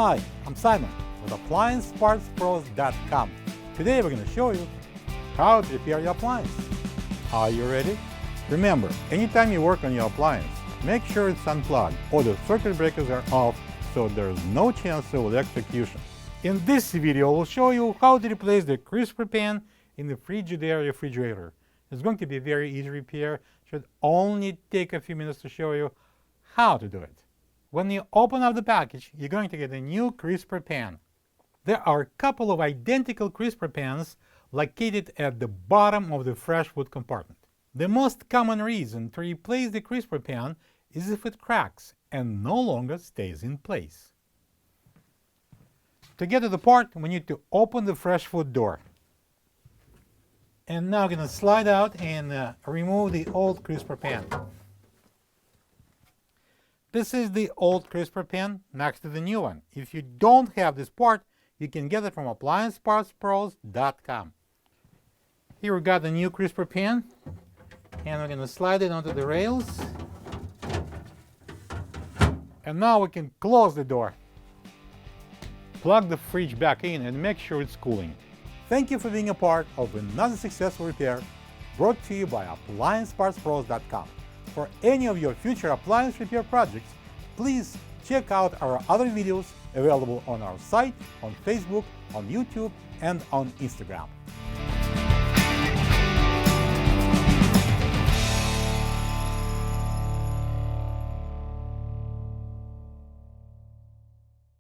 Hi, I'm Simon with AppliancePartsPros.com. Today we're going to show you how to repair your appliance. Are you ready? Remember, anytime you work on your appliance, make sure it's unplugged or the circuit breakers are off so there's no chance of electrocution. In this video, we'll show you how to replace the crisper pan in the Frigidaire refrigerator. It's going to be a very easy repair. Should only take a few minutes to show you how to do it. When you open up the package, you're going to get a new crisper pan. There are a couple of identical crisper pans located at the bottom of the fresh food compartment. The most common reason to replace the crisper pan is if it cracks and no longer stays in place. To get to the part, we need to open the fresh food door. And now I'm going to slide out and remove the old crisper pan. This is the old crisper pan next to the new one. If you don't have this part, you can get it from AppliancePartsPros.com. Here we got the new crisper pan, and we're going to slide it onto the rails. And now we can close the door. Plug the fridge back in and make sure it's cooling. Thank you for being a part of another successful repair brought to you by AppliancePartsPros.com. For any of your future appliance repair projects, please check out our other videos available on our site, on Facebook, on YouTube, and on Instagram.